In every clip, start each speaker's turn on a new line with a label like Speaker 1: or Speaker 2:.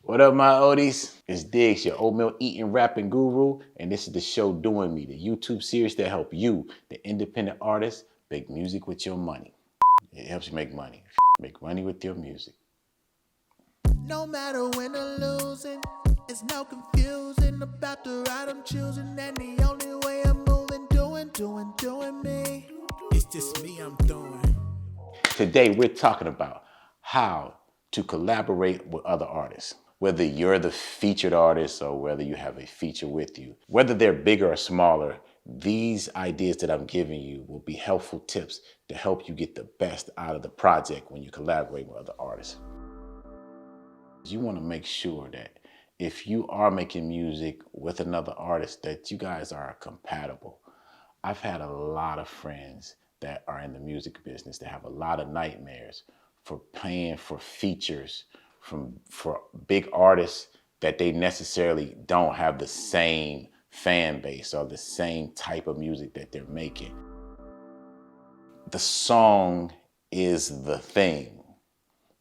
Speaker 1: What up, my Odies? It's Dyggz, your oatmeal eating, rapping guru, and this is the show Doin Me, the YouTube series that help you, the independent artist, make music with your money. It helps you make money. Make money with your music.
Speaker 2: No matter when I'm losing, it's no confusing about the route I'm choosing, and the only way I'm moving, doing me. It's just me I'm doing.
Speaker 1: Today, we're talking about how to collaborate with other artists. Whether you're the featured artist or whether you have a feature with you, whether they're bigger or smaller, these ideas that I'm giving you will be helpful tips to help you get the best out of the project when you collaborate with other artists. You want to make sure that if you are making music with another artist, that you guys are compatible. I've had a lot of friends that are in the music business that have a lot of nightmares for paying for features for big artists that they necessarily don't have the same fan base or the same type of music that they're making. The song is the thing.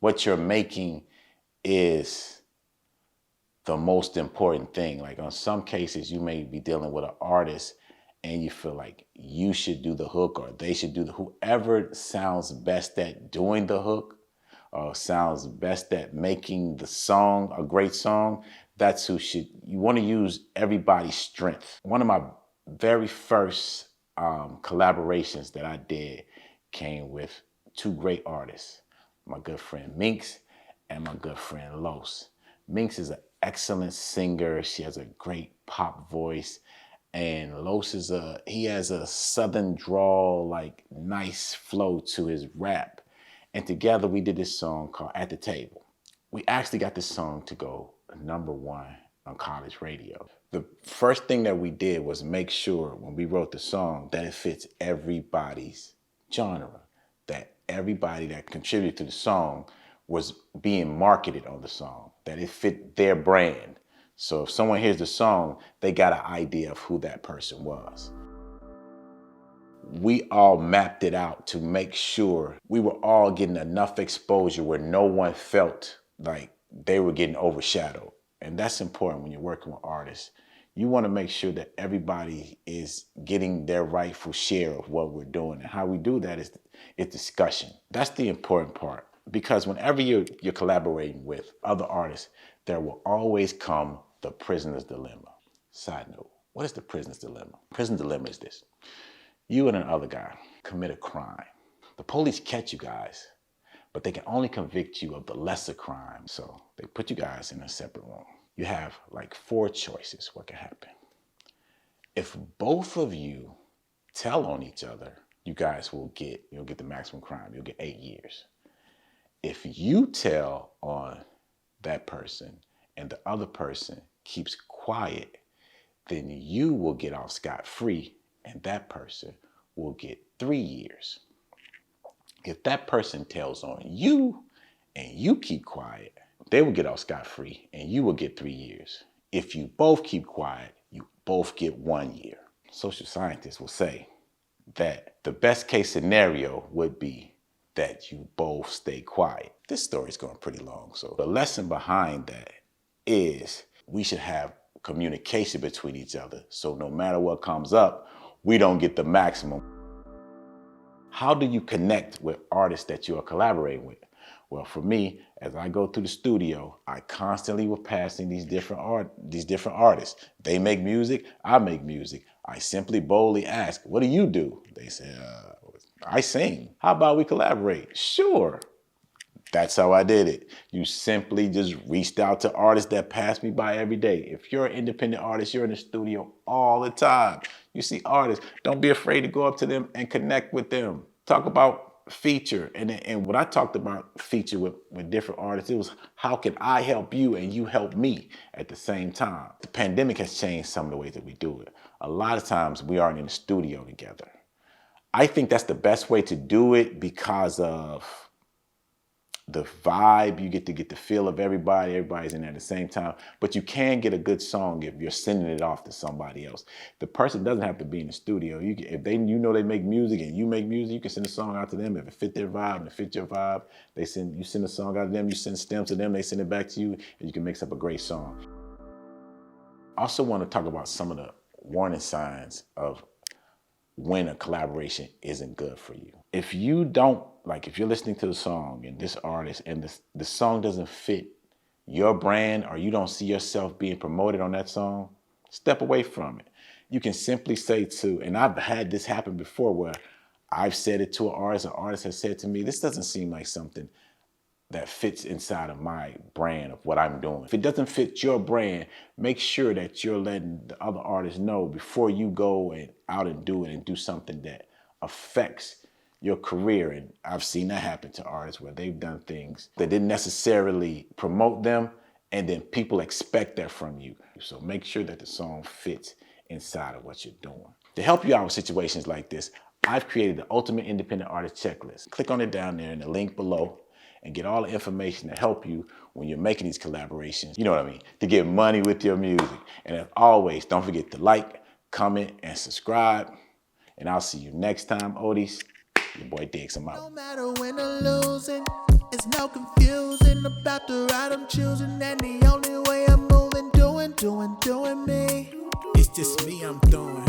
Speaker 1: What you're making is the most important thing. Like on some cases, you may be dealing with an artist and you feel like you should do the hook or they should do whoever sounds best at doing the hook or sounds best at making the song a great song. That's who you want to use everybody's strength. One of my very first collaborations that I did came with two great artists, my good friend Minx and my good friend Los. Minx is an excellent singer. She has a great pop voice. And Los he has a southern drawl, like nice flow to his rap. And together we did this song called At the Table. We actually got this song to go #1 on college radio. The first thing that we did was make sure when we wrote the song that it fits everybody's genre, that everybody that contributed to the song was being marketed on the song, that it fit their brand. So if someone hears the song, they got an idea of who that person was. We all mapped it out to make sure we were all getting enough exposure where no one felt like they were getting overshadowed. And that's important when you're working with artists. You want to make sure that everybody is getting their rightful share of what we're doing. And how we do that is discussion. That's the important part. Because whenever you're collaborating with other artists, there will always come the prisoner's dilemma. Side note, what is the prisoner's dilemma? Prisoner's dilemma is this. You and another guy commit a crime. The police catch you guys, but they can only convict you of the lesser crime. So they put you guys in a separate room. You have like 4 choices what can happen. If both of you tell on each other, you'll get the maximum crime. You'll get 8 years. If you tell on that person and the other person keeps quiet, then you will get off scot-free and that person will get 3 years. If that person tells on you and you keep quiet, they will get off scot-free and you will get 3 years. If you both keep quiet, you both get 1 year. Social scientists will say that the best case scenario would be that you both stay quiet. This story is going pretty long, so the lesson behind that is we should have communication between each other, so no matter what comes up, we don't get the maximum. How do you connect with artists that you are collaborating with? Well, for me, as I go through the studio, I constantly was passing these different artists. They make music, I make music. I simply boldly ask, what do you do? They say, I sing. How about we collaborate? Sure. That's how I did it. You simply just reached out to artists that pass me by every day. If you're an independent artist, you're in the studio all the time. You see artists, don't be afraid to go up to them and connect with them. Talk about feature. And what I talked about feature with different artists, it was how can I help you and you help me at the same time. The pandemic has changed some of the ways that we do it. A lot of times we aren't in the studio together. I think that's the best way to do it because of the vibe, you get to get the feel of everybody. Everybody's in there at the same time. But you can get a good song if you're sending it off to somebody else. The person doesn't have to be in the studio. If they they make music and you make music, you can send a song out to them. If it fit their vibe and it fit your vibe, you send a song out to them, you send stems to them, they send it back to you, and you can mix up a great song. I also want to talk about some of the warning signs of when a collaboration isn't good for you. If you don't, if you're listening to the song and this artist and the song doesn't fit your brand, or you don't see yourself being promoted on that song, step away from it. You can simply say and I've had this happen before where I've said it to an artist has said to me, this doesn't seem like something that fits inside of my brand of what I'm doing. If it doesn't fit your brand, make sure that you're letting the other artists know before you go out and do something that affects your career. And I've seen that happen to artists where they've done things that didn't necessarily promote them, and then people expect that from you. So make sure that the song fits inside of what you're doing. To help you out with situations like this, I've created the Ultimate Independent Artist Checklist. Click on it down there in the link below and get all the information to help you when you're making these collaborations, you know what I mean, to get money with your music. And as always, don't forget to like, comment, and subscribe. And I'll see you next time, Odies. Your boy Dyggz, I'm out.
Speaker 2: No matter when I'm losing, it's no confusing about the ride I'm choosing, and the only way I'm moving, doing me. It's just me I'm doing.